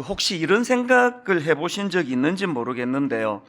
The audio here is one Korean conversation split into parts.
혹시 이런 생각을 해보신 적이 있는지 모르겠는데요.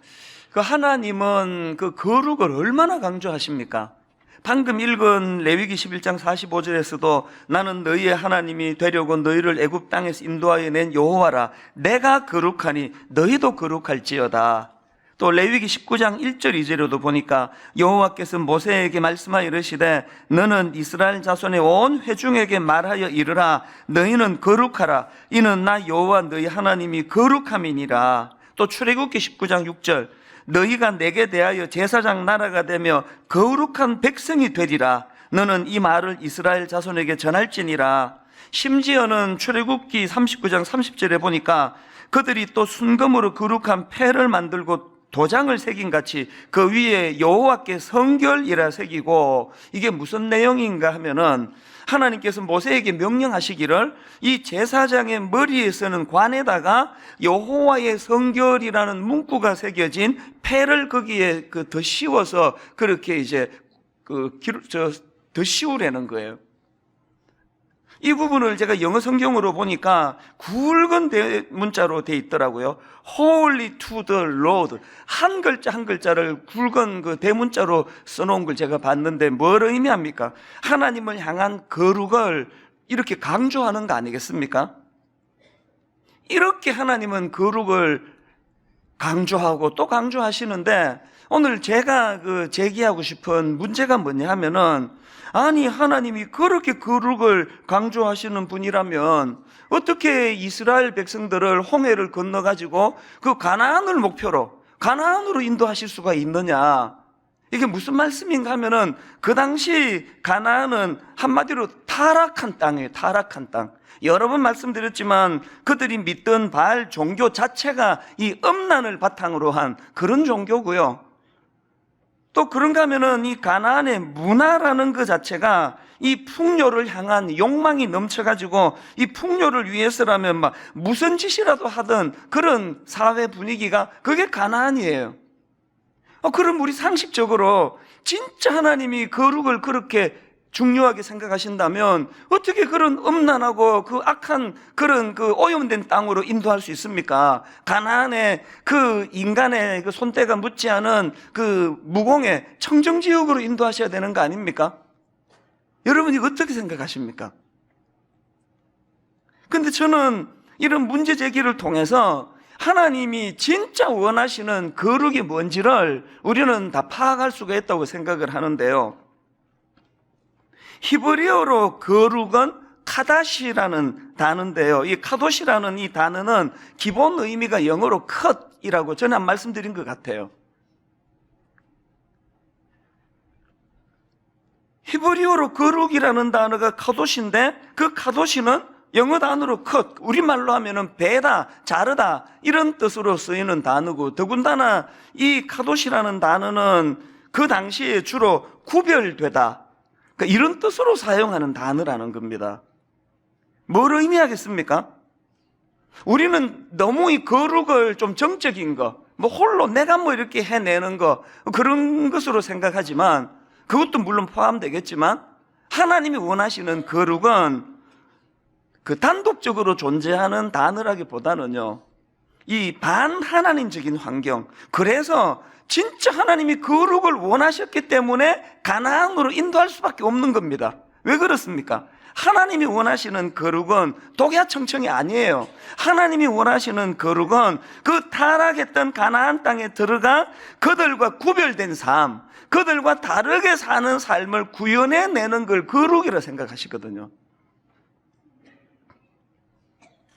하나님은 거룩을 얼마나 강조하십니까? 방금 읽은 레위기 11장 45절에서도 나는 너희의 하나님이 되려고 너희를 애굽 땅에서 인도하여 낸 여호와라. 내가 거룩하니 너희도 거룩할지어다. 또 레위기 19장 1절 2절에도 보니까 여호와께서 모세에게 말씀하여 이르시되 너는 이스라엘 자손의 온 회중에게 말하여 이르라. 너희는 거룩하라. 이는 나 여호와 너희 하나님이 거룩함이니라. 또 출애굽기 19장 6절 너희가 내게 대하여 제사장 나라가 되며 거룩한 백성이 되리라. 너는 이 말을 이스라엘 자손에게 전할지니라. 심지어는 출애굽기 39장 30절에 보니까 그들이 또 순금으로 거룩한 패를 만들고 도장을 새긴 같이 그 위에 여호와께 성결이라 새기고, 이게 무슨 내용인가 하면은 하나님께서 모세에게 명령하시기를 이 제사장의 머리에 쓰는 관에다가 여호와의 성결이라는 문구가 새겨진 패를 거기에 더 씌워서 그렇게 이제 더 씌우라는 거예요. 이 부분을 제가 영어 성경으로 보니까 굵은 문자로 돼 있더라고요. Holy to the Lord. 한 글자 한 글자를 굵은 대문자로 써놓은 걸 제가 봤는데 뭘 의미합니까? 하나님을 향한 거룩을 이렇게 강조하는 거 아니겠습니까? 이렇게 하나님은 거룩을 강조하고 또 강조하시는데, 오늘 제가 제기하고 싶은 문제가 뭐냐 하면은, 아니 하나님이 그렇게 거룩을 강조하시는 분이라면 어떻게 이스라엘 백성들을 홍해를 건너가지고 가나안을 목표로 가나안으로 인도하실 수가 있느냐? 이게 무슨 말씀인가 하면은 그 당시 가나안은 한마디로 타락한 땅이에요. 타락한 땅. 여러 번 말씀드렸지만 그들이 믿던 바알 종교 자체가 이 음란을 바탕으로 한 그런 종교고요. 또 그런가 하면은 이 가나안의 문화라는 그 자체가 이 풍요를 향한 욕망이 넘쳐가지고 이 풍요를 위해서라면 막 무슨 짓이라도 하던 그런 사회 분위기가 그게 가나안이에요. 그럼 우리 상식적으로 진짜 하나님이 거룩을 그렇게 중요하게 생각하신다면 어떻게 그런 음란하고 악한 그런 오염된 땅으로 인도할 수 있습니까? 가나안의 인간의 손때가 묻지 않은 무공의 청정지역으로 인도하셔야 되는 거 아닙니까? 여러분이 어떻게 생각하십니까? 근데 저는 이런 문제 제기를 통해서 하나님이 진짜 원하시는 거룩이 뭔지를 우리는 다 파악할 수가 있다고 생각을 하는데요. 히브리어로 거룩은 카다시라는 단어인데요. 이 카도시라는 이 단어는 기본 의미가 영어로 컷이라고 전에 한 말씀드린 것 같아요. 히브리어로 거룩이라는 단어가 카도시인데 그 카도시는 영어 단어로 컷, 우리말로 하면은 베다, 자르다 이런 뜻으로 쓰이는 단어고, 더군다나 이 카도시라는 단어는 그 당시에 주로 구별되다, 이런 뜻으로 사용하는 단어라는 겁니다. 뭘 의미하겠습니까? 우리는 너무 이 거룩을 좀 정적인 거, 홀로 내가 이렇게 해내는 거, 그런 것으로 생각하지만, 그것도 물론 포함되겠지만, 하나님이 원하시는 거룩은 단독적으로 존재하는 단어라기보다는요, 이 반하나님적인 환경, 그래서 진짜 하나님이 거룩을 원하셨기 때문에 가나안으로 인도할 수밖에 없는 겁니다. 왜 그렇습니까? 하나님이 원하시는 거룩은 독야청청이 아니에요. 하나님이 원하시는 거룩은 타락했던 가나안 땅에 들어가 그들과 구별된 삶, 그들과 다르게 사는 삶을 구현해내는 걸 거룩이라 생각하시거든요.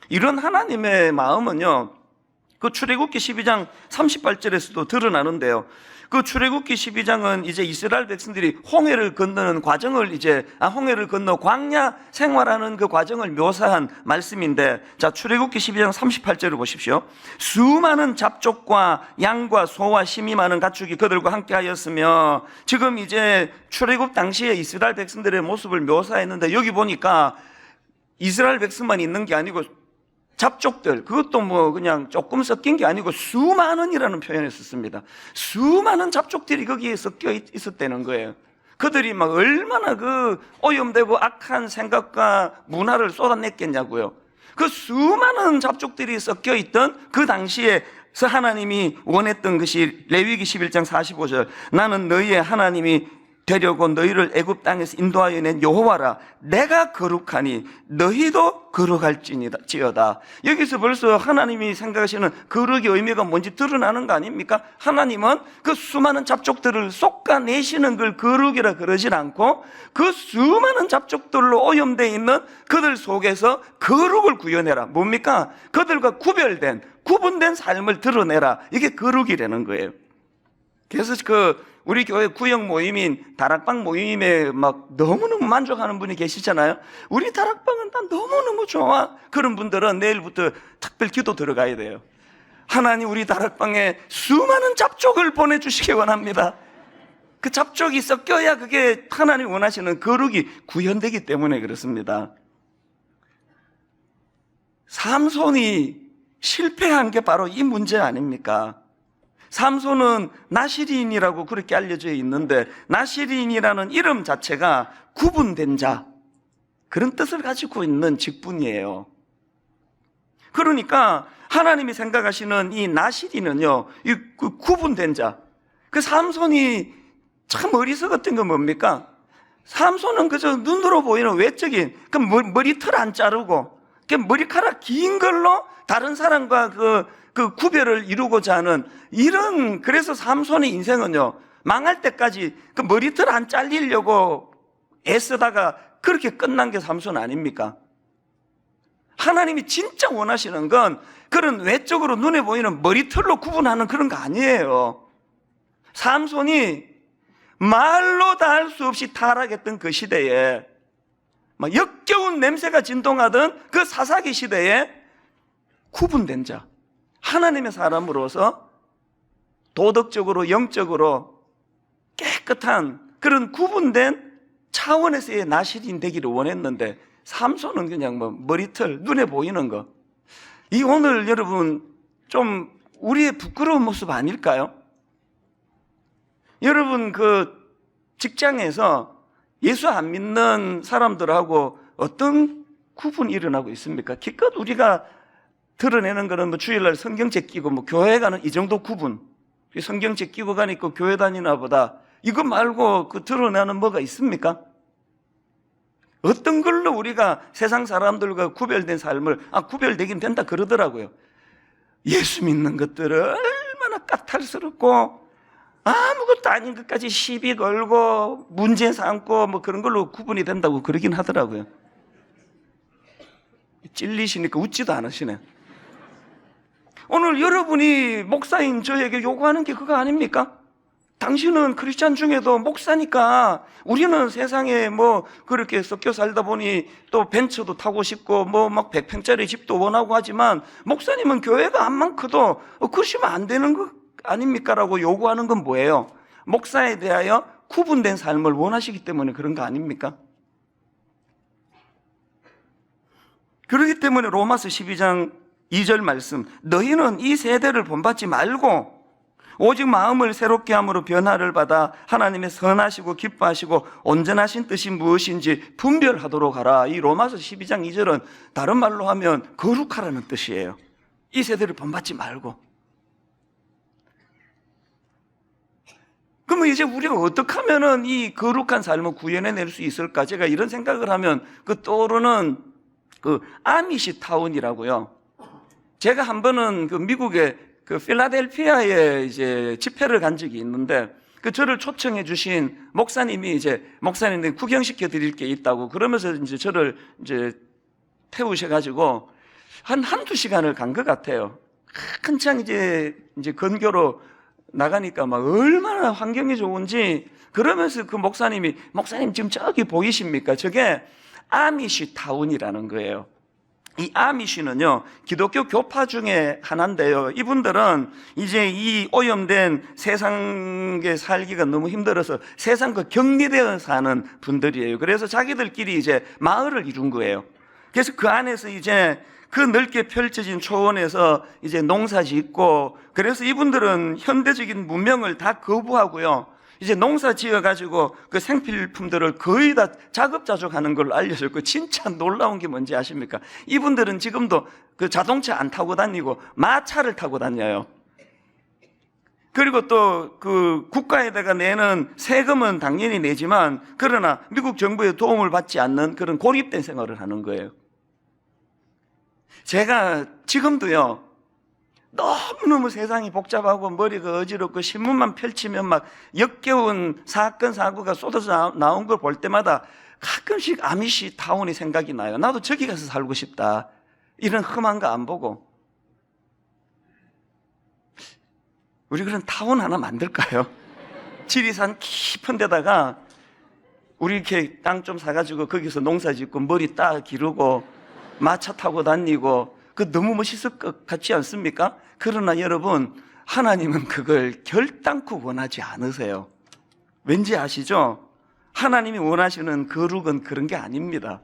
이런 하나님의 마음은요, 출애굽기 12장 38절에서도 드러나는데요. 출애굽기 12장은 이제 이스라엘 백성들이 홍해를 건너는 과정을 홍해를 건너 광야 생활하는 그 과정을 묘사한 말씀인데, 자, 출애굽기 12장 38절을 보십시오. 수많은 잡족과 양과 소와 심이 많은 가축이 그들과 함께 하였으며, 지금 이제 출애굽 당시에 이스라엘 백성들의 모습을 묘사했는데, 여기 보니까 이스라엘 백성만 있는 게 아니고 잡족들, 그것도 그냥 조금 섞인 게 아니고 수많은이라는 표현을 썼습니다. 수많은 잡족들이 거기에 섞여 있었다는 거예요. 그들이 얼마나 오염되고 악한 생각과 문화를 쏟아냈겠냐고요. 그 수많은 잡족들이 섞여 있던 그 당시에서 하나님이 원했던 것이 레위기 11장 45절, 나는 너희의 하나님이 되려고 너희를 애굽 땅에서 인도하여 낸 여호와라. 내가 거룩하니 너희도 거룩할지어다. 여기서 벌써 하나님이 생각하시는 거룩의 의미가 뭔지 드러나는 거 아닙니까? 하나님은 그 수많은 잡족들을 솎아내시는 걸 거룩이라 그러질 않고 그 수많은 잡족들로 오염되어 있는 그들 속에서 거룩을 구현해라. 뭡니까? 그들과 구분된 삶을 드러내라. 이게 거룩이라는 거예요. 그래서 우리 교회 구역 모임인 다락방 모임에 막 너무너무 만족하는 분이 계시잖아요. 우리 다락방은 난 너무너무 좋아. 그런 분들은 내일부터 특별 기도 들어가야 돼요. 하나님, 우리 다락방에 수많은 잡족을 보내주시기 원합니다. 그 잡족이 섞여야 그게 하나님 원하시는 거룩이 구현되기 때문에 그렇습니다. 삼손이 실패한 게 바로 이 문제 아닙니까? 삼손은 나시린이라고 그렇게 알려져 있는데, 나시린이라는 이름 자체가 구분된 자, 그런 뜻을 가지고 있는 직분이에요. 그러니까 하나님이 생각하시는 이 나시린은요, 이 구분된 자. 그 삼손이 참 어리석었던 건 뭡니까? 삼손은 그저 눈으로 보이는 외적인 그 머리털 안 자르고 그 머리카락 긴 걸로 다른 사람과 그 구별을 이루고자 하는 그래서 삼손의 인생은요, 망할 때까지 그 머리털 안 잘리려고 애쓰다가 그렇게 끝난 게 삼손 아닙니까? 하나님이 진짜 원하시는 건 그런 외적으로 눈에 보이는 머리털로 구분하는 그런 거 아니에요. 삼손이 말로 다 할 수 없이 타락했던 그 시대에, 막 역겨운 냄새가 진동하던 그 사사기 시대에 구분된 자, 하나님의 사람으로서 도덕적으로 영적으로 깨끗한 그런 구분된 차원에서의 나시린 되기를 원했는데, 삼손은 그냥 머리털, 눈에 보이는 거. 이 오늘 여러분 좀 우리의 부끄러운 모습 아닐까요? 여러분 직장에서 예수 안 믿는 사람들하고 어떤 구분이 일어나고 있습니까? 기껏 우리가 드러내는 거는 주일날 성경책 끼고 교회 가는 이 정도 구분. 성경책 끼고 가니까 교회 다니나 보다. 이거 말고 드러내는 뭐가 있습니까? 어떤 걸로 우리가 세상 사람들과 구별된 삶을, 구별되긴 된다 그러더라고요. 예수 믿는 것들을 얼마나 까탈스럽고 아무것도 아닌 것까지 시비 걸고 문제 삼고 그런 걸로 구분이 된다고 그러긴 하더라고요. 찔리시니까 웃지도 않으시네. 오늘 여러분이 목사인 저에게 요구하는 게 그거 아닙니까? 당신은 크리스찬 중에도 목사니까 우리는 세상에 그렇게 섞여 살다 보니 또 벤츠도 타고 싶고 막 100평짜리 집도 원하고 하지만 목사님은 교회가 암만 커도 그러시면 안 되는 거 아닙니까? 라고 요구하는 건 뭐예요? 목사에 대하여 구분된 삶을 원하시기 때문에 그런 거 아닙니까? 그렇기 때문에 로마서 12장 2절 말씀, 너희는 이 세대를 본받지 말고 오직 마음을 새롭게 함으로 변화를 받아 하나님의 선하시고 기뻐하시고 온전하신 뜻이 무엇인지 분별하도록 하라. 이 로마서 12장 2절은 다른 말로 하면 거룩하라는 뜻이에요. 이 세대를 본받지 말고. 그러면 이제 우리가 어떻게 하면은 이 거룩한 삶을 구현해낼 수 있을까? 제가 이런 생각을 하면 떠오르는 아미시 타운이라고요. 제가 한 번은 미국의 필라델피아에 이제 집회를 간 적이 있는데, 저를 초청해 주신 목사님이 목사님들 구경시켜 드릴 게 있다고 그러면서 저를 태우셔가지고 한두 시간을 간 것 같아요. 한창 이제 건교로 나가니까 얼마나 환경이 좋은지, 그러면서 목사님 지금 저기 보이십니까? 저게 아미시 타운이라는 거예요. 이 아미시는요, 기독교 교파 중에 하나인데요. 이분들은 이제 이 오염된 세상에 살기가 너무 힘들어서 세상과 격리되어 사는 분들이에요. 그래서 자기들끼리 이제 마을을 이룬 거예요. 그래서 그 안에서 이제 그 넓게 펼쳐진 초원에서 이제 농사 짓고, 그래서 이분들은 현대적인 문명을 다 거부하고요, 이제 농사 지어가지고 그 생필품들을 거의 다 자급자족하는 걸로 알려졌고, 진짜 놀라운 게 뭔지 아십니까? 이분들은 지금도 그 자동차 안 타고 다니고 마차를 타고 다녀요. 그리고 또 그 국가에다가 내는 세금은 당연히 내지만, 그러나 미국 정부의 도움을 받지 않는 그런 고립된 생활을 하는 거예요. 제가 지금도요, 너무너무 세상이 복잡하고 머리가 어지럽고 신문만 펼치면 막 역겨운 사건 사고가 쏟아져 나온 걸 볼 때마다 가끔씩 아미시 타운이 생각이 나요. 나도 저기 가서 살고 싶다, 이런 험한 거 안 보고. 우리 그런 타운 하나 만들까요? 지리산 깊은 데다가 우리 이렇게 땅 좀 사가지고 거기서 농사 짓고 머리 따 기르고 마차 타고 다니고, 그 너무 멋있을 것 같지 않습니까? 그러나 여러분, 하나님은 그걸 결단코 원하지 않으세요. 왠지 아시죠? 하나님이 원하시는 거룩은 그런 게 아닙니다.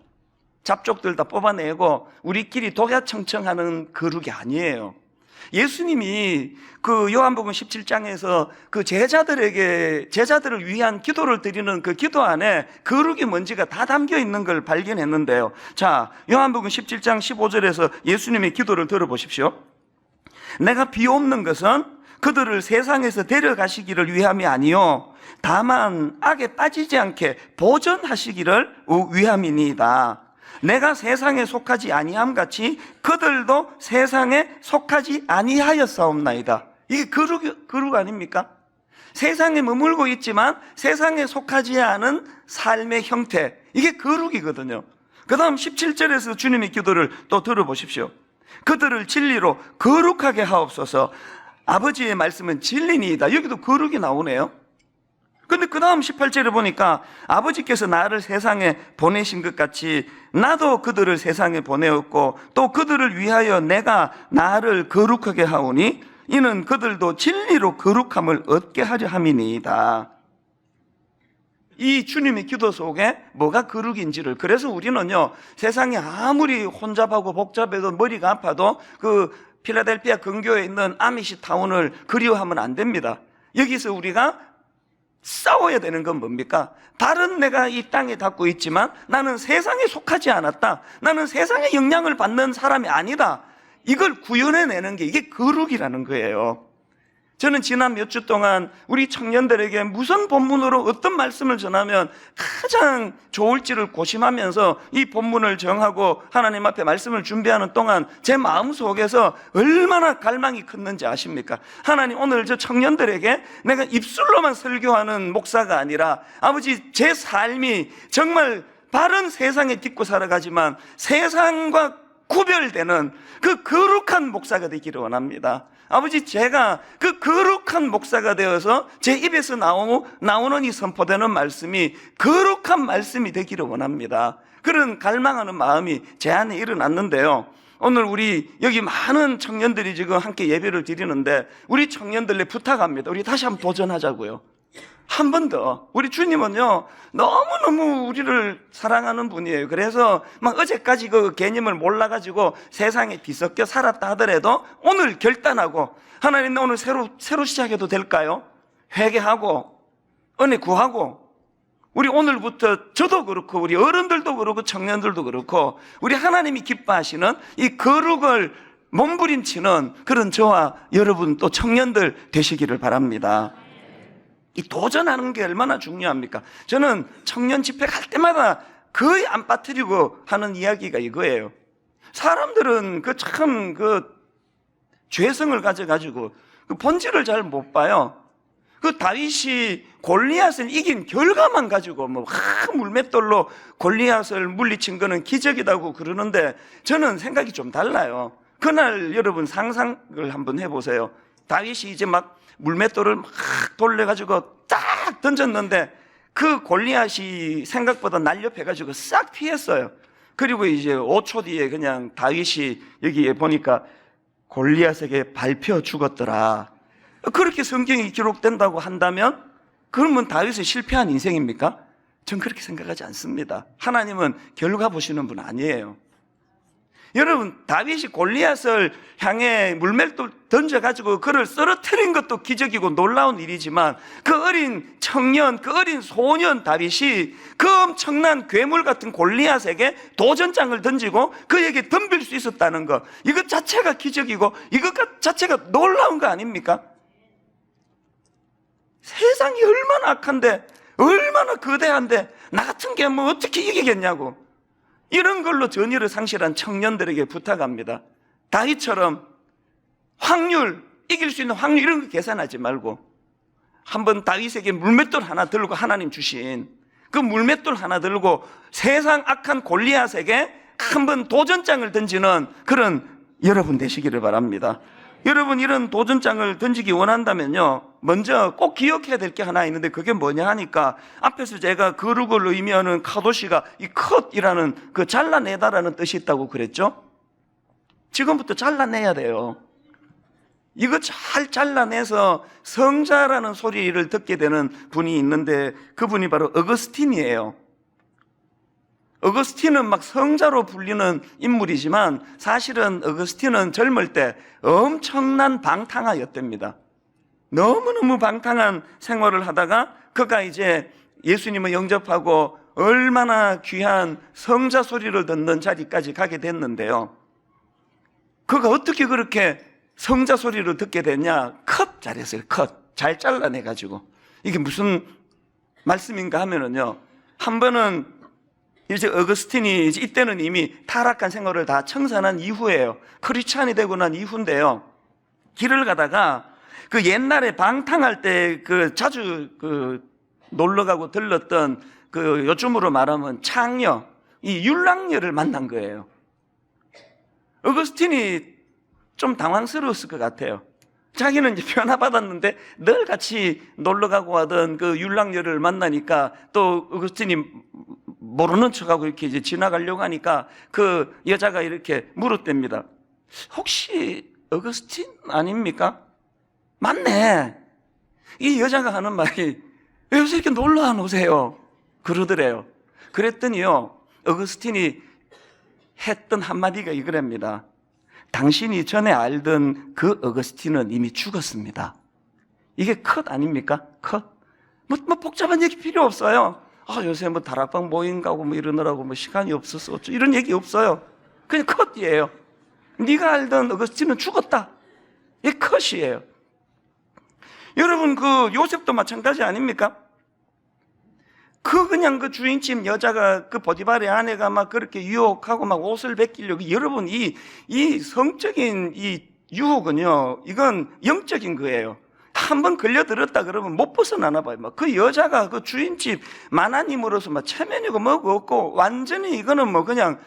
잡족들 다 뽑아내고 우리끼리 독야청청하는 거룩이 아니에요. 예수님이 그 요한복음 17장에서 그 제자들을 위한 기도를 드리는 그 기도 안에 거룩이 뭔지가 다 담겨 있는 걸 발견했는데요. 자, 요한복음 17장 15절에서 예수님의 기도를 들어보십시오. 내가 비옵는 것은 그들을 세상에서 데려가시기를 위함이 아니요 다만 악에 빠지지 않게 보전하시기를 위함이니이다. 내가 세상에 속하지 아니함 같이 그들도 세상에 속하지 아니하였사옵나이다. 이게 거룩 아닙니까? 세상에 머물고 있지만 세상에 속하지 않은 삶의 형태, 이게 거룩이거든요. 그 다음 17절에서 주님의 기도를 또 들어보십시오. 그들을 진리로 거룩하게 하옵소서. 아버지의 말씀은 진리니이다. 여기도 거룩이 나오네요. 근데 그 다음 18절에 보니까 아버지께서 나를 세상에 보내신 것 같이 나도 그들을 세상에 보내었고 또 그들을 위하여 내가 나를 거룩하게 하오니 이는 그들도 진리로 거룩함을 얻게 하려 함이니이다. 이 주님의 기도 속에 뭐가 거룩인지를, 그래서 우리는요, 세상이 아무리 혼잡하고 복잡해도 머리가 아파도 그 필라델피아 근교에 있는 아미시 타운을 그리워하면 안 됩니다. 여기서 우리가 싸워야 되는 건 뭡니까? 다른 내가 이 땅에 닿고 있지만 나는 세상에 속하지 않았다, 나는 세상의 영향을 받는 사람이 아니다, 이걸 구현해내는 게 이게 거룩이라는 거예요. 저는 지난 몇 주 동안 우리 청년들에게 무슨 본문으로 어떤 말씀을 전하면 가장 좋을지를 고심하면서 이 본문을 정하고 하나님 앞에 말씀을 준비하는 동안 제 마음속에서 얼마나 갈망이 컸는지 아십니까? 하나님, 오늘 저 청년들에게 내가 입술로만 설교하는 목사가 아니라 아버지, 제 삶이 정말 바른 세상에 딛고 살아가지만 세상과 구별되는 그 거룩한 목사가 되기를 원합니다. 아버지, 제가 그 거룩한 목사가 되어서 제 입에서 나오는 이 선포되는 말씀이 거룩한 말씀이 되기를 원합니다. 그런 갈망하는 마음이 제 안에 일어났는데요. 오늘 우리 여기 많은 청년들이 지금 함께 예배를 드리는데 우리 청년들에 부탁합니다. 우리 다시 한번 도전하자고요. 한 번 더. 우리 주님은요, 너무너무 우리를 사랑하는 분이에요. 그래서 막 어제까지 그 개념을 몰라가지고 세상에 뒤섞여 살았다 하더라도 오늘 결단하고, 하나님, 오늘 새로 시작해도 될까요? 회개하고 은혜 구하고, 우리 오늘부터 저도 그렇고 우리 어른들도 그렇고 청년들도 그렇고 우리 하나님이 기뻐하시는 이 거룩을 몸부림치는 그런 저와 여러분 또 청년들 되시기를 바랍니다. 이 도전하는 게 얼마나 중요합니까? 저는 청년 집회 갈 때마다 거의 안 빠뜨리고 하는 이야기가 이거예요. 사람들은 그 죄성을 가져가지고 그 본질을 잘 못 봐요. 그 다윗이 골리앗을 이긴 결과만 가지고 물맷돌로 골리앗을 물리친 거는 기적이라고 그러는데 저는 생각이 좀 달라요. 그날 여러분 상상을 한번 해보세요. 다윗이 이제 막 물맷돌을 막 돌려가지고 딱 던졌는데 그 골리앗이 생각보다 날렵해가지고 싹 피했어요. 그리고 이제 5초 뒤에 그냥 다윗이 여기에 보니까 골리앗에게 밟혀 죽었더라. 그렇게 성경이 기록된다고 한다면 그러면 다윗은 실패한 인생입니까? 전 그렇게 생각하지 않습니다. 하나님은 결과 보시는 분 아니에요. 여러분, 다윗이 골리앗을 향해 물맷돌 던져가지고 그를 쓰러뜨린 것도 기적이고 놀라운 일이지만 그 어린 청년, 그 어린 소년 다윗이 그 엄청난 괴물 같은 골리앗에게 도전장을 던지고 그에게 덤빌 수 있었다는 것, 이것 자체가 기적이고 이것 자체가 놀라운 거 아닙니까? 세상이 얼마나 악한데, 얼마나 거대한데 나 같은 게 뭐 어떻게 이기겠냐고, 이런 걸로 전의를 상실한 청년들에게 부탁합니다. 다윗처럼 확률, 이길 수 있는 확률 이런 거 계산하지 말고 한번 다윗에게 물맷돌 하나 들고, 하나님 주신 그 물맷돌 하나 들고 세상 악한 골리앗에게 한번 도전장을 던지는 그런 여러분 되시기를 바랍니다. 여러분, 이런 도전장을 던지기 원한다면요, 먼저 꼭 기억해야 될 게 하나 있는데 그게 뭐냐 하니까, 앞에서 제가 거룩을 의미하는 카도시가 이 컷이라는 그 잘라내다라는 뜻이 있다고 그랬죠. 지금부터 잘라내야 돼요. 이거 잘 잘라내서 성자라는 소리를 듣게 되는 분이 있는데 그분이 바로 어거스틴이에요. 어거스틴은 막 성자로 불리는 인물이지만 사실은 어거스틴은 젊을 때 엄청난 방탕아였답니다. 너무너무 방탕한 생활을 하다가 그가 이제 예수님을 영접하고 얼마나 귀한 성자 소리를 듣는 자리까지 가게 됐는데요, 그가 어떻게 그렇게 성자 소리를 듣게 됐냐? 컷 잘했어요. 컷 잘 잘라내가지고. 이게 무슨 말씀인가 하면은요, 한 번은 이제 어거스틴이 이때는 이미 타락한 생활을 다 청산한 이후예요. 크리스찬이 되고 난 이후인데요, 길을 가다가 그 옛날에 방탕할 때 그 자주 그 놀러 가고 들렀던 그 요즘으로 말하면 창녀, 이 율랑녀를 만난 거예요. 어거스틴이 좀 당황스러웠을 것 같아요. 자기는 이제 변화받았는데 늘 같이 놀러 가고 하던 그 율랑녀를 만나니까 또 어거스틴이 모르는 척하고 이렇게 이제 지나가려고 하니까 그 여자가 이렇게 물었답니다. 혹시 어거스틴 아닙니까? 맞네. 이 여자가 하는 말이, 왜 요새 이렇게 놀러 안 오세요? 그러더래요. 그랬더니요, 어거스틴이 했던 한마디가 이거랍니다. 당신이 전에 알던 그 어거스틴은 이미 죽었습니다. 이게 컷 아닙니까? 컷. 뭐 복잡한 얘기 필요 없어요. 요새 뭐 다락방 모임 가고 뭐 이러느라고 뭐 시간이 없어서 어쩌, 이런 얘기 없어요. 그냥 컷이에요. 네가 알던 어거스틴은 죽었다. 이게 컷이에요. 여러분, 그 요셉도 마찬가지 아닙니까? 그냥 그 주인집 여자가 그 보디발의 아내가 막 그렇게 유혹하고 막 옷을 벗기려고, 여러분, 이 성적인 이 유혹은요, 이건 영적인 거예요. 한번 걸려들었다 그러면 못 벗어나나 봐요. 막 그 여자가 그 주인집 마나님으로서 막 체면이고 뭐고 없고 완전히 이거는 뭐 그냥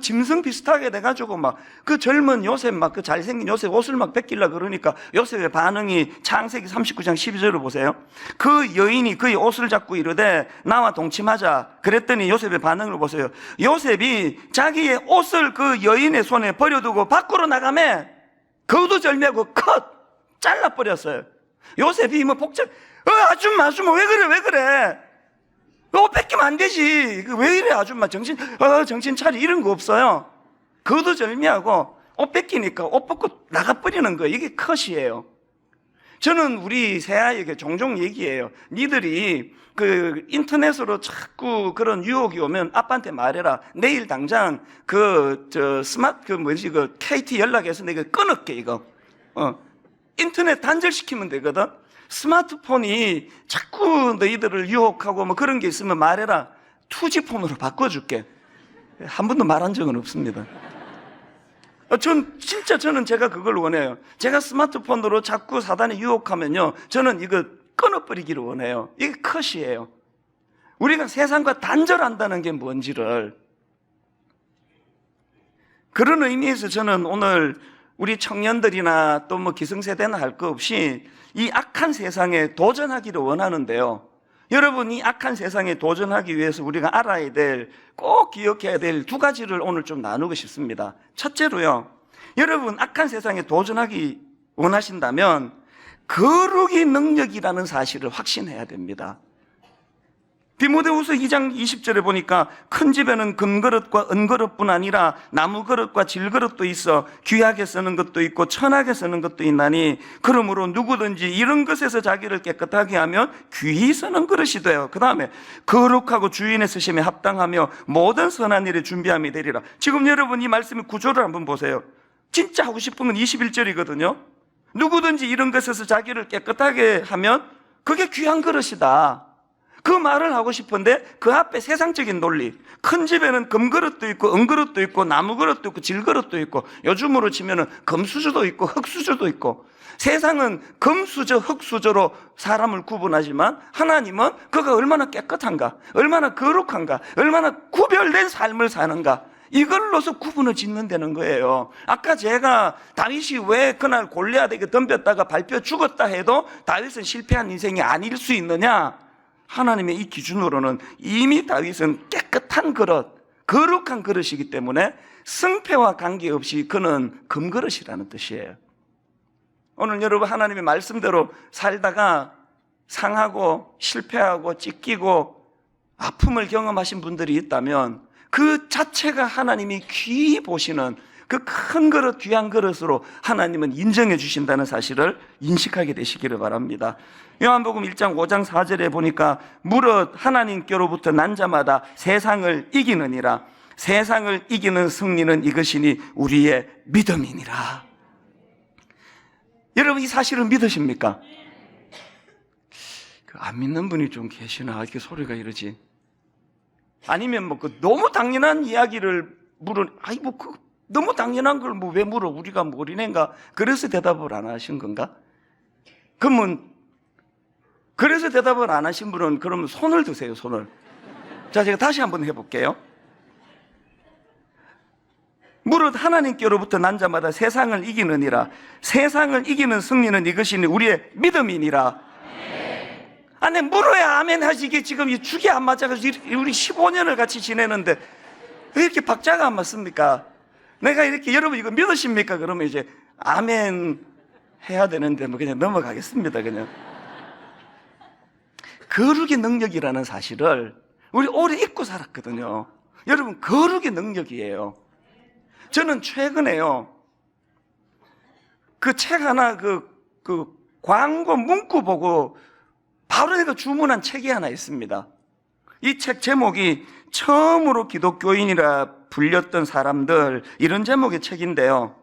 짐승 비슷하게 돼가지고 막 그 젊은 요셉, 막 그 잘생긴 요셉 옷을 막 벗기려 그러니까 요셉의 반응이 창세기 39장 12절을 보세요. 그 여인이 그의 옷을 잡고 이르되 나와 동침하자. 그랬더니 요셉의 반응을 보세요. 요셉이 자기의 옷을 그 여인의 손에 버려두고 밖으로 나가매 거두절미하고 컷 잘라버렸어요. 요셉이 뭐 복잡, 아줌마 왜 그래? 옷 뺏기면 안 되지. 왜 이래 아줌마, 정신 차리, 이런 거 없어요. 거두절미하고 옷 뺏기니까 옷 벗고 나가버리는 거예요. 이게 컷이에요. 저는 우리 새아이에게 종종 얘기해요. 니들이 그 인터넷으로 자꾸 그런 유혹이 오면 아빠한테 말해라. 내일 당장 그 KT 연락해서 내가 끊을게 이거. 인터넷 단절시키면 되거든. 스마트폰이 자꾸 너희들을 유혹하고 뭐 그런 게 있으면 말해라. 2G폰으로 바꿔줄게. 한 번도 말한 적은 없습니다. 저는 제가 그걸 원해요. 제가 스마트폰으로 자꾸 사단에 유혹하면요, 저는 이거 끊어버리기를 원해요. 이게 컷이에요. 우리가 세상과 단절한다는 게 뭔지를. 그런 의미에서 저는 오늘 우리 청년들이나 또 뭐 기성세대나 할 거 없이 이 악한 세상에 도전하기를 원하는데요, 여러분, 이 악한 세상에 도전하기 위해서 우리가 알아야 될, 꼭 기억해야 될 두 가지를 오늘 좀 나누고 싶습니다. 첫째로요, 여러분, 악한 세상에 도전하기 원하신다면 거룩의 능력이라는 사실을 확신해야 됩니다. 디모데후서 2장 20절에 보니까 큰 집에는 금그릇과 은그릇뿐 아니라 나무그릇과 질그릇도 있어 귀하게 쓰는 것도 있고 천하게 쓰는 것도 있나니 그러므로 누구든지 이런 것에서 자기를 깨끗하게 하면 귀히 쓰는 그릇이 돼요. 그 다음에 거룩하고 주인의 쓰심에 합당하며 모든 선한 일에 준비함이 되리라. 지금 여러분 이 말씀의 구조를 한번 보세요. 진짜 하고 싶은 건 21절이거든요. 누구든지 이런 것에서 자기를 깨끗하게 하면 그게 귀한 그릇이다. 그 말을 하고 싶은데 그 앞에 세상적인 논리, 큰 집에는 금그릇도 있고 은그릇도 있고 나무그릇도 있고 질그릇도 있고 요즘으로 치면은 금수저도 있고 흙수저도 있고, 세상은 금수저 흙수저로 사람을 구분하지만 하나님은 그가 얼마나 깨끗한가, 얼마나 거룩한가, 얼마나 구별된 삶을 사는가, 이걸로서 구분을 짓는다는 거예요. 아까 제가 다윗이 왜 그날 골리앗에게 덤볐다가 밟혀 죽었다 해도 다윗은 실패한 인생이 아닐 수 있느냐? 하나님의 이 기준으로는 이미 다윗은 깨끗한 그릇, 거룩한 그릇이기 때문에 승패와 관계없이 그는 금그릇이라는 뜻이에요. 오늘 여러분 하나님의 말씀대로 살다가 상하고 실패하고 찢기고 아픔을 경험하신 분들이 있다면 그 자체가 하나님이 귀히 보시는 그 큰 그릇, 귀한 그릇으로 하나님은 인정해 주신다는 사실을 인식하게 되시기를 바랍니다. 요한복음 1장 5장 4절에 보니까 무릇 하나님께로부터 난 자마다 세상을 이기느니라. 세상을 이기는 승리는 이것이니 우리의 믿음이니라. 여러분 이 사실을 믿으십니까? 안 믿는 분이 좀 계시나? 이렇게 소리가 이러지. 아니면 뭐 그 너무 당연한 이야기를 너무 당연한 걸 뭐 왜 물어? 우리가 뭐 어린애인가? 그래서 대답을 안 하신 건가? 그러면 그래서 대답을 안 하신 분은 그러면 손을 드세요, 손을. 자, 제가 다시 한번 해볼게요. 무릇 하나님께로부터 난 자마다 세상을 이기느니라. 세상을 이기는 승리는 이것이니 우리의 믿음이니라. 아니 물어야 아멘 하시게. 지금 이 축이 안 맞아가지고 우리 15년을 같이 지내는데 왜 이렇게 박자가 안 맞습니까? 내가 이렇게 여러분 이거 믿으십니까? 그러면 이제 아멘 해야 되는데 뭐 그냥 넘어가겠습니다. 그냥 거룩의 능력이라는 사실을 우리 오래 잊고 살았거든요. 여러분 거룩의 능력이에요. 저는 최근에요 그 책 하나 그 광고 문구 보고 바로 내가 주문한 책이 하나 있습니다. 이 책 제목이 처음으로 기독교인이라 불렸던 사람들, 이런 제목의 책인데요,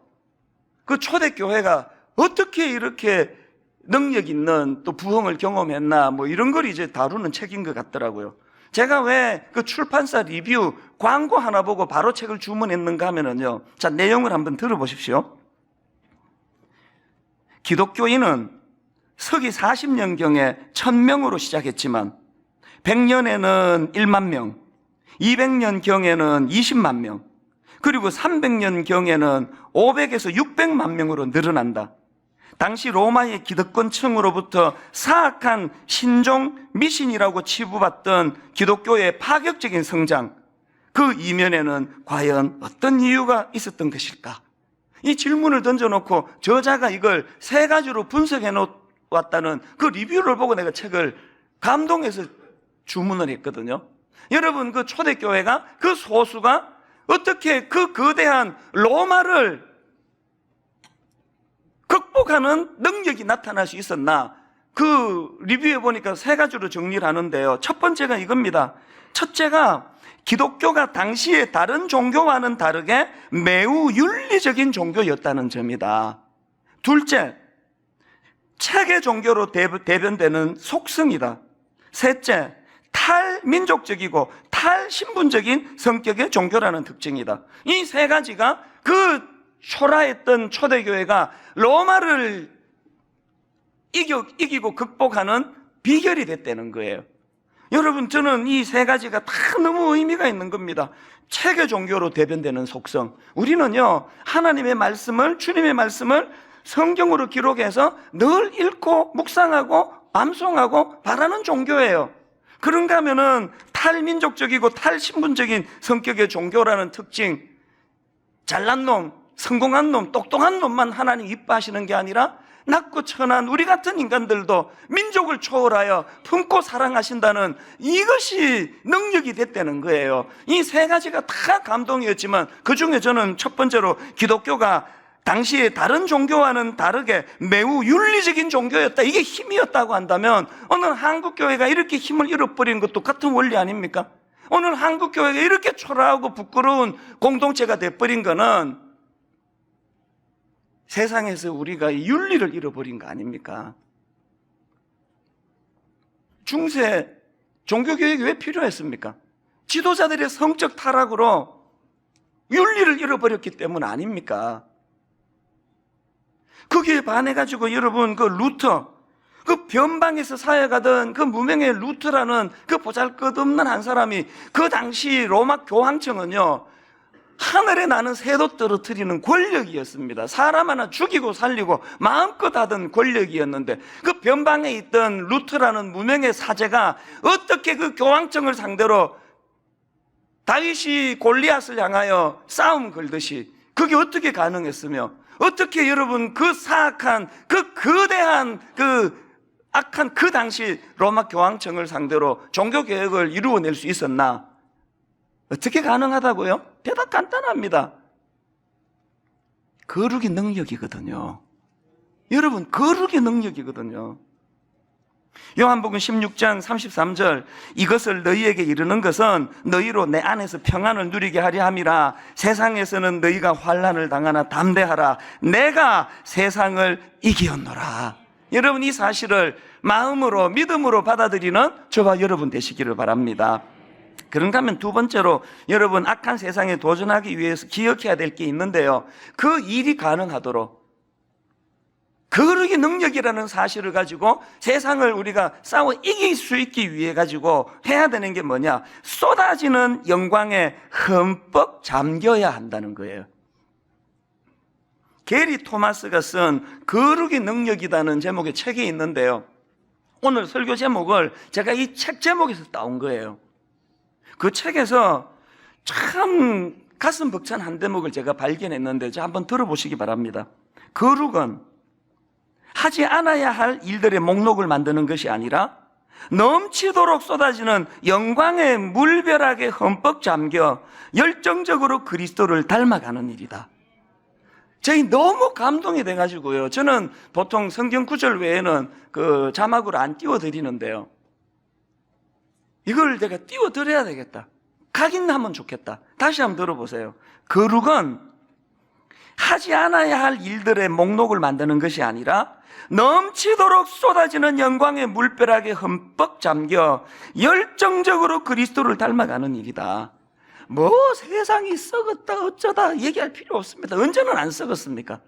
그 초대교회가 어떻게 이렇게 능력 있는 또 부흥을 경험했나 뭐 이런 걸 이제 다루는 책인 것 같더라고요. 제가 왜 그 출판사 리뷰 광고 하나 보고 바로 책을 주문했는가 하면은요, 자 내용을 한번 들어보십시오. 기독교인은 서기 40년경에 1000명으로 시작했지만 100년에는 1만 명, 200년경에는 20만 명, 그리고 300년경에는 500에서 600만 명으로 늘어난다. 당시 로마의 기득권층으로부터 사악한 신종 미신이라고 치부받던 기독교의 파격적인 성장, 그 이면에는 과연 어떤 이유가 있었던 것일까? 이 질문을 던져놓고 저자가 이걸 3가지로 분석해 놓았다는 그 리뷰를 보고 내가 책을 감동해서 주문을 했거든요. 여러분 그 초대교회가, 그 소수가 어떻게 그 거대한 로마를 극복하는 능력이 나타날 수 있었나? 그 리뷰에 보니까 3가지로 정리를 하는데요, 첫 번째가 이겁니다. 첫째가 기독교가 당시에 다른 종교와는 다르게 매우 윤리적인 종교였다는 점이다. 둘째, 체계 종교로 대변되는 속성이다. 셋째, 탈민족적이고 탈신분적인 성격의 종교라는 특징이다. 이 3가지가 그 초라했던 초대교회가 로마를 이기고 극복하는 비결이 됐다는 거예요. 여러분 저는 이 3가지가 다 너무 의미가 있는 겁니다. 체계 종교로 대변되는 속성. 우리는요 하나님의 말씀을, 주님의 말씀을 성경으로 기록해서 늘 읽고 묵상하고 암송하고 바라는 종교예요. 그런가 하면은 탈민족적이고 탈신분적인 성격의 종교라는 특징, 잘난 놈, 성공한 놈, 똑똑한 놈만 하나님 이뻐하시는 게 아니라 낮고 천한 우리 같은 인간들도 민족을 초월하여 품고 사랑하신다는 이것이 능력이 됐다는 거예요. 이 세 가지가 다 감동이었지만 그중에 저는 첫 번째로 기독교가 당시에 다른 종교와는 다르게 매우 윤리적인 종교였다, 이게 힘이었다고 한다면 오늘 한국교회가 이렇게 힘을 잃어버린 것도 같은 원리 아닙니까? 오늘 한국교회가 이렇게 초라하고 부끄러운 공동체가 돼버린 거는 세상에서 우리가 이 윤리를 잃어버린 거 아닙니까? 중세 종교교육이 왜 필요했습니까? 지도자들의 성적 타락으로 윤리를 잃어버렸기 때문 아닙니까? 거기에 반해가지고 여러분 그 루터, 그 변방에서 사역하던 그 무명의 루터라는 그 보잘것없는 한 사람이 그 당시 로마 교황청은요, 하늘에 나는 새도 떨어뜨리는 권력이었습니다. 사람 하나 죽이고 살리고 마음껏 하던 권력이었는데 그 변방에 있던 루터라는 무명의 사제가 어떻게 그 교황청을 상대로 다윗이 골리앗을 향하여 싸움 걸듯이 그게 어떻게 가능했으며, 어떻게 여러분 그 사악한 그 거대한 그 악한 그 당시 로마 교황청을 상대로 종교개혁을 이루어낼 수 있었나? 어떻게 가능하다고요? 대답 간단합니다. 거룩의 능력이거든요. 여러분, 거룩의 능력이거든요. 요한복음 16장 33절, 이것을 너희에게 이르는 것은 너희로 내 안에서 평안을 누리게 하려 함이라. 세상에서는 너희가 환난을 당하나 담대하라. 내가 세상을 이기었노라. 여러분, 이 사실을 마음으로 믿음으로 받아들이는 저와 여러분 되시기를 바랍니다. 그런가 하면 두 번째로 여러분, 악한 세상에 도전하기 위해서 기억해야 될 게 있는데요, 그 일이 가능하도록 거룩의 능력이라는 사실을 가지고 세상을 우리가 싸워 이길 수 있기 위해 가지고 해야 되는 게 뭐냐? 쏟아지는 영광에 흠뻑 잠겨야 한다는 거예요. 게리 토마스가 쓴 거룩의 능력이라는 제목의 책이 있는데요, 오늘 설교 제목을 제가 이 책 제목에서 따온 거예요. 그 책에서 참 가슴 벅찬 한 대목을 제가 발견했는데 한번 들어보시기 바랍니다. 거룩은 하지 않아야 할 일들의 목록을 만드는 것이 아니라 넘치도록 쏟아지는 영광의 물벼락에 흠뻑 잠겨 열정적으로 그리스도를 닮아가는 일이다. 저희 너무 감동이 돼가지고요, 저는 보통 성경 구절 외에는 그 자막으로 안 띄워드리는데요, 이걸 내가 띄워드려야 되겠다, 각인하면 좋겠다. 다시 한번 들어보세요. 거룩은 하지 않아야 할 일들의 목록을 만드는 것이 아니라 넘치도록 쏟아지는 영광의 물벼락에 흠뻑 잠겨 열정적으로 그리스도를 닮아가는 일이다. 뭐 세상이 썩었다 어쩌다 얘기할 필요 없습니다. 언제는 안 썩었습니까?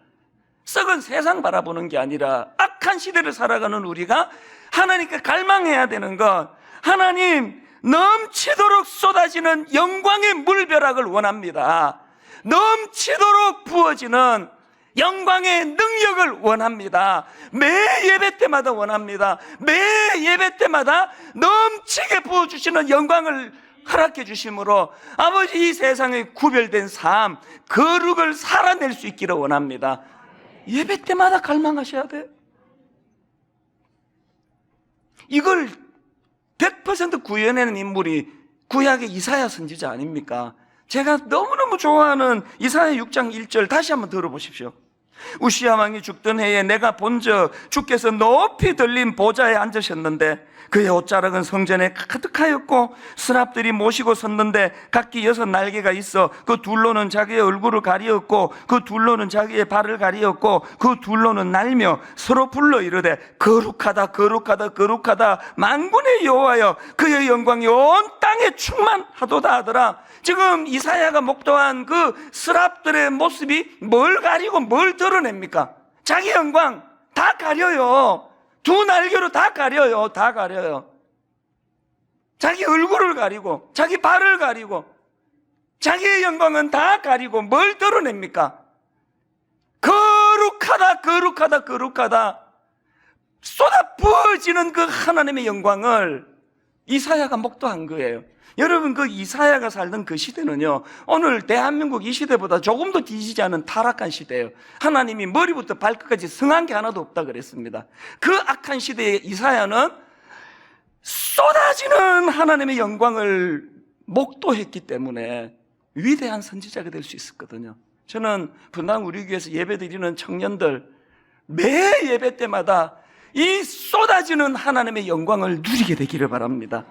썩은 세상 바라보는 게 아니라 악한 시대를 살아가는 우리가 하나님께 갈망해야 되는 것, 하나님 넘치도록 쏟아지는 영광의 물벼락을 원합니다. 넘치도록 부어지는 영광의 능력을 원합니다. 매 예배 때마다 원합니다. 매 예배 때마다 넘치게 부어주시는 영광을 허락해 주심으로 아버지, 이 세상에 구별된 삶, 거룩을 살아낼 수 있기를 원합니다. 예배 때마다 갈망하셔야 돼요. 이걸 100% 구현해낸 인물이 구약의 이사야 선지자 아닙니까? 제가 너무너무 좋아하는 이사야 6장 1절 다시 한번 들어보십시오. 우시야 왕이 죽던 해에 내가 본즉 주께서 높이 들린 보좌에 앉으셨는데 그의 옷자락은 성전에 가득하였고 스랍들이 모시고 섰는데 각기 6 날개가 있어 그 둘로는 자기의 얼굴을 가리었고 그 둘로는 자기의 발을 가리었고 그 둘로는 날며 서로 불러 이르되 거룩하다 거룩하다 거룩하다 만군의 여호와여, 그의 영광이 온 땅에 충만하도다 하더라. 지금 이사야가 목도한 그 스랍들의 모습이 뭘 가리고 뭘 드러냅니까? 자기 영광 다 가려요. 2 날개로 다 가려요. 다 가려요. 자기 얼굴을 가리고 자기 발을 가리고 자기의 영광은 다 가리고 뭘 드러냅니까? 거룩하다 거룩하다 거룩하다 쏟아 부어지는 그 하나님의 영광을 이사야가 목도한 거예요. 여러분, 그 이사야가 살던 그 시대는요, 오늘 대한민국 이 시대보다 조금 더 뒤지지 않은 타락한 시대예요. 하나님이 머리부터 발끝까지 성한 게 하나도 없다 그랬습니다. 그 악한 시대에 이사야는 쏟아지는 하나님의 영광을 목도했기 때문에 위대한 선지자가 될 수 있었거든요. 저는 분당 우리 교회에서 예배드리는 청년들 매 예배 때마다 이 쏟아지는 하나님의 영광을 누리게 되기를 바랍니다.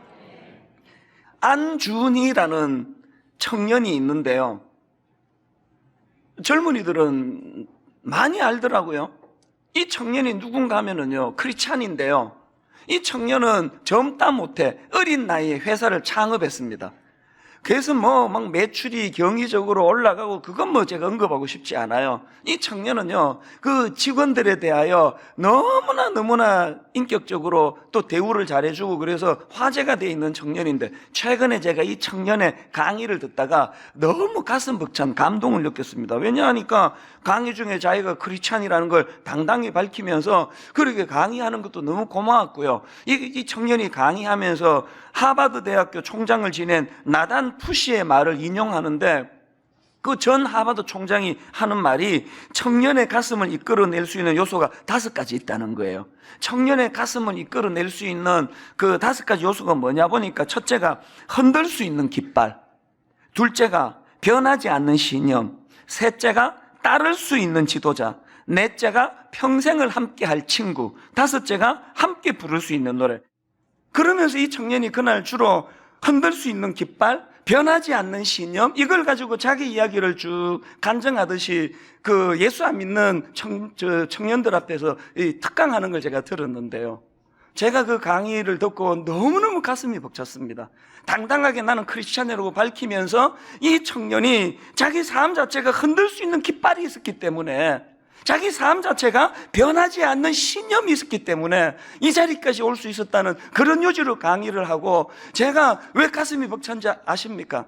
안준이라는 청년이 있는데요, 젊은이들은 많이 알더라고요. 이 청년이 누군가 하면은요, 크리스찬인데요, 이 청년은 젊다 못해 어린 나이에 회사를 창업했습니다. 그래서 막 매출이 경이적으로 올라가고, 그건 제가 언급하고 싶지 않아요. 이 청년은요, 그 직원들에 대하여 너무나 인격적으로 또 대우를 잘해주고, 그래서 화제가 되어 있는 청년인데, 최근에 제가 이 청년의 강의를 듣다가 너무 가슴 벅찬 감동을 느꼈습니다. 왜냐하니까 강의 중에 자기가 크리스찬이라는 걸 당당히 밝히면서 그렇게 강의하는 것도 너무 고마웠고요. 이 청년이 강의하면서 하버드 대학교 총장을 지낸 나단 푸시의 말을 인용하는데, 그 전 하버드 총장이 하는 말이 청년의 가슴을 이끌어낼 수 있는 요소가 5가지 있다는 거예요. 청년의 가슴을 이끌어낼 수 있는 그 5가지 요소가 뭐냐 보니까, 첫째가 흔들 수 있는 깃발, 둘째가 변하지 않는 신념, 셋째가 따를 수 있는 지도자, 넷째가 평생을 함께 할 친구, 다섯째가 함께 부를 수 있는 노래. 그러면서 이 청년이 그날 주로 흔들 수 있는 깃발, 변하지 않는 신념, 이걸 가지고 자기 이야기를 쭉 간증하듯이 그 예수 안 믿는 청년들 앞에서 특강하는 걸 제가 들었는데요, 제가 그 강의를 듣고 너무너무 가슴이 벅찼습니다. 당당하게 나는 크리스찬이라고 밝히면서 이 청년이 자기 삶 자체가 흔들 수 있는 깃발이 있었기 때문에, 자기 삶 자체가 변하지 않는 신념이 있었기 때문에 이 자리까지 올 수 있었다는 그런 요지로 강의를 하고, 제가 왜 가슴이 벅찬지 아십니까?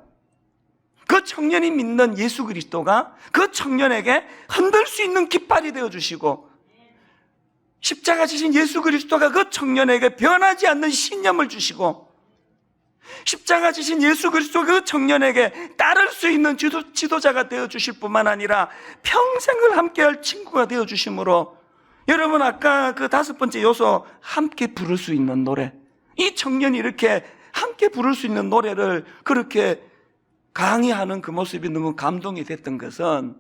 그 청년이 믿는 예수 그리스도가 그 청년에게 흔들 수 있는 깃발이 되어주시고, 십자가 지신 예수 그리스도가 그 청년에게 변하지 않는 신념을 주시고, 십자가 지신 예수 그리스도가 그 청년에게 따를 수 있는 지도자가 되어주실 뿐만 아니라 평생을 함께할 친구가 되어주심으로, 여러분 아까 그 5번째 요소, 함께 부를 수 있는 노래, 이 청년이 이렇게 함께 부를 수 있는 노래를 그렇게 강의하는 그 모습이 너무 감동이 됐던 것은,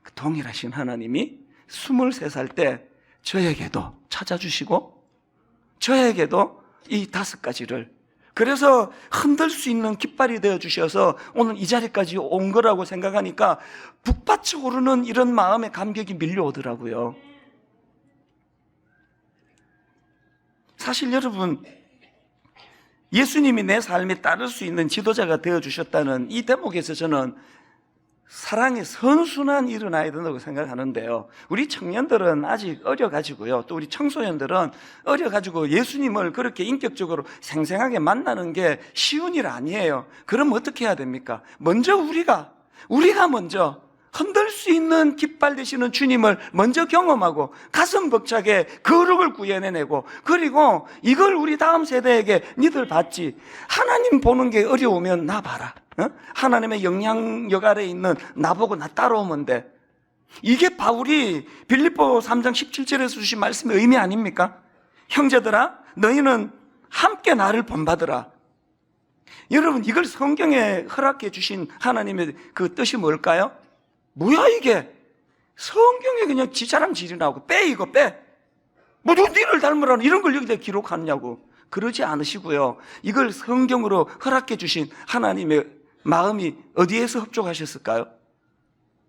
그 동일하신 하나님이 23살 때 저에게도 찾아주시고, 저에게도 이 5가지를, 그래서 흔들 수 있는 깃발이 되어주셔서 오늘 이 자리까지 온 거라고 생각하니까 북받쳐 오르는 이런 마음의 감격이 밀려오더라고요. 사실 여러분, 예수님이 내 삶에 따를 수 있는 지도자가 되어주셨다는 이 대목에서 저는 사랑의 선순환이 일어나야 된다고 생각하는데요, 우리 청년들은 아직 어려가지고요, 또 우리 청소년들은 어려가지고 예수님을 그렇게 인격적으로 생생하게 만나는 게 쉬운 일 아니에요. 그럼 어떻게 해야 됩니까? 먼저 우리가 먼저 흔들 수 있는 깃발 되시는 주님을 먼저 경험하고 가슴 벅차게 거룩을 구해내고, 그리고 이걸 우리 다음 세대에게 니들 봤지, 하나님 보는 게 어려우면 나 봐라, 하나님의 영향력 아래에 있는 나보고 나 따라오면 돼. 이게 바울이 빌립보 3장 17절에서 주신 말씀의 의미 아닙니까? 형제들아, 너희는 함께 나를 본받으라. 여러분, 이걸 성경에 허락해 주신 하나님의 그 뜻이 뭘까요? 뭐야 이게? 성경에 그냥 지 자랑 지리 나오고 빼, 이거 빼, 뭐 누구 니를 닮으라는 이런 걸 여기다 기록하느냐고. 그러지 않으시고요, 이걸 성경으로 허락해 주신 하나님의 마음이 어디에서 흡족하셨을까요?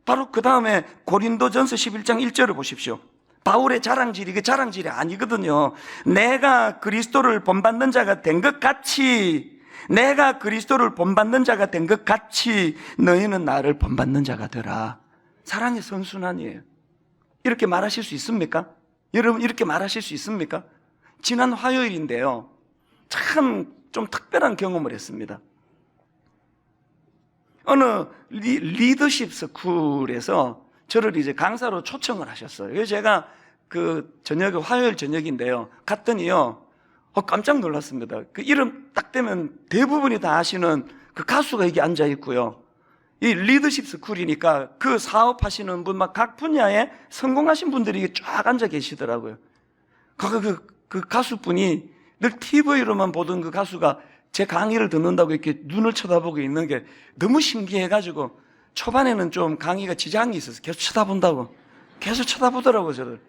바로 그 다음에 고린도전서 11장 1절을 보십시오. 바울의 자랑질이 그 자랑질이 아니거든요. 내가 그리스도를 본받는 자가 된 것 같이, 내가 그리스도를 본받는 자가 된 것 같이 너희는 나를 본받는 자가 되라. 사랑의 선순환이에요. 이렇게 말하실 수 있습니까? 여러분, 이렇게 말하실 수 있습니까? 지난 화요일인데요, 참 좀 특별한 경험을 했습니다. 어느 리더십 스쿨에서 저를 이제 강사로 초청을 하셨어요. 그래서 제가 그 저녁에, 화요일 저녁인데요, 갔더니요, 깜짝 놀랐습니다. 그 이름 딱 되면 대부분이 다 아시는 그 가수가 여기 앉아 있고요. 이 리더십 스쿨이니까 그 사업하시는 분, 막 각 분야에 성공하신 분들이 쫙 앉아 계시더라고요. 그 가수분이 늘 TV로만 보던 그 가수가 제 강의를 듣는다고 이렇게 눈을 쳐다보고 있는 게 너무 신기해가지고 초반에는 좀 강의가 지장이 있어서 계속 쳐다본다고. 계속 쳐다보더라고요, 저를.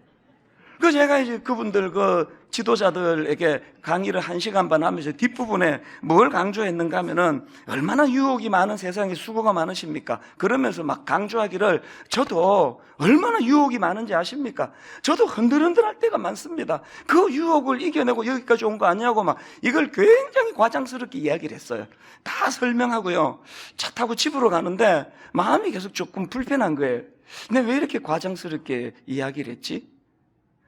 그 제가 이제 그분들 그 지도자들에게 강의를 1시간 반 하면서 뒷부분에 뭘 강조했는가 하면은 얼마나 유혹이 많은 세상에 수고가 많으십니까? 그러면서 막 강조하기를 저도 얼마나 유혹이 많은지 아십니까? 저도 흔들흔들할 때가 많습니다. 그 유혹을 이겨내고 여기까지 온 거 아니냐고 막 이걸 굉장히 과장스럽게 이야기를 했어요. 다 설명하고요. 차 타고 집으로 가는데 마음이 계속 조금 불편한 거예요. 내가 왜 이렇게 과장스럽게 이야기를 했지?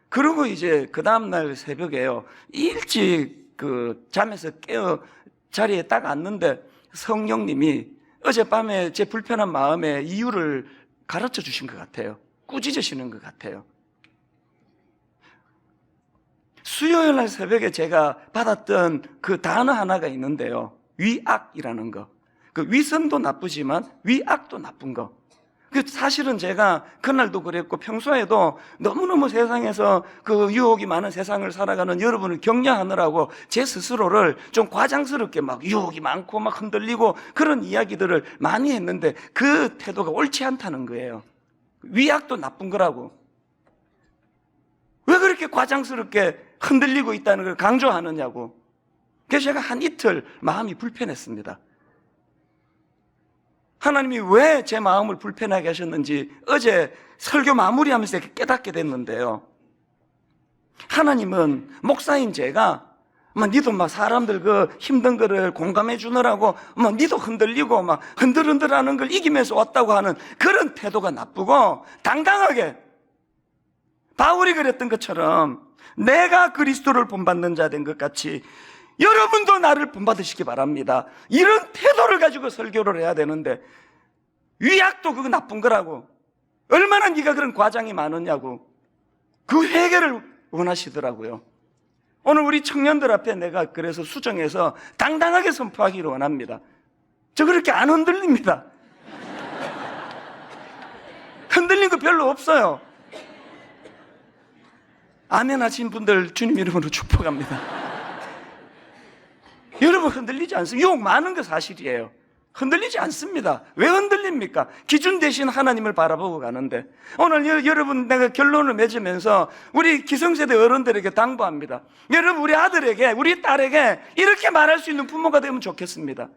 그리고 이제 그 다음날 새벽에요. 일찍 그 잠에서 깨어 자리에 딱 앉는데 성령님이 어젯밤에 제 불편한 마음의 이유를 가르쳐 주신 것 같아요. 꾸짖으시는 것 같아요. 수요일 날 새벽에 제가 받았던 그 단어 하나가 있는데요. 위악이라는 거. 그 위선도 나쁘지만 위악도 나쁜 거. 사실은 제가 그날도 그랬고 평소에도 너무너무 세상에서 그 유혹이 많은 세상을 살아가는 여러분을 격려하느라고 제 스스로를 좀 과장스럽게 막 유혹이 많고 막 흔들리고 그런 이야기들을 많이 했는데 그 태도가 옳지 않다는 거예요. 위약도 나쁜 거라고. 왜 그렇게 과장스럽게 흔들리고 있다는 걸 강조하느냐고. 그래서 제가 한 이틀 마음이 불편했습니다. 하나님이 왜 제 마음을 불편하게 하셨는지 어제 설교 마무리하면서 깨닫게 됐는데요. 하나님은 목사인 제가 니도 막 사람들 그 힘든 거를 공감해 주느라고 니도 흔들리고 막 흔들흔들하는 걸 이기면서 왔다고 하는 그런 태도가 나쁘고 당당하게 바울이 그랬던 것처럼 내가 그리스도를 본받는 자 된 것 같이 여러분도 나를 본받으시기 바랍니다. 이런 태도를 가지고 설교를 해야 되는데 위약도 그거 나쁜 거라고. 얼마나 네가 그런 과장이 많으냐고. 그 회개를 원하시더라고요. 오늘 우리 청년들 앞에 내가 그래서 수정해서 당당하게 선포하기를 원합니다. 저 그렇게 안 흔들립니다. 흔들린 거 별로 없어요. 아멘 하신 분들 주님 이름으로 축복합니다. 여러분 흔들리지 않습니다. 유혹 많은 거 사실이에요. 흔들리지 않습니다. 왜 흔들립니까? 기준 대신 하나님을 바라보고 가는데 오늘 여러분 내가 결론을 맺으면서 우리 기성세대 어른들에게 당부합니다. 여러분 우리 아들에게 우리 딸에게 이렇게 말할 수 있는 부모가 되면 좋겠습니다.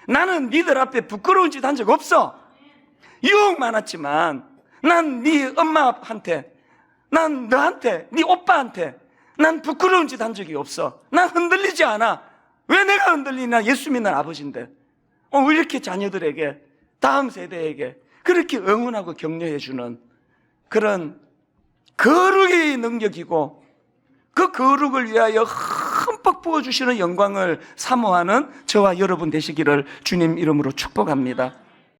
나는 니들 앞에 부끄러운 짓 한 적 없어. 유혹 많았지만 난 네 엄마한테 난 너한테 네 오빠한테 난 부끄러운 짓 한 적이 없어. 난 흔들리지 않아. 왜 내가 흔들리나? 예수 믿는 아버지인데. 왜 이렇게 자녀들에게 다음 세대에게 그렇게 응원하고 격려해주는 그런 거룩의 능력이고 그 거룩을 위하여 흠뻑 부어주시는 영광을 사모하는 저와 여러분 되시기를 주님 이름으로 축복합니다.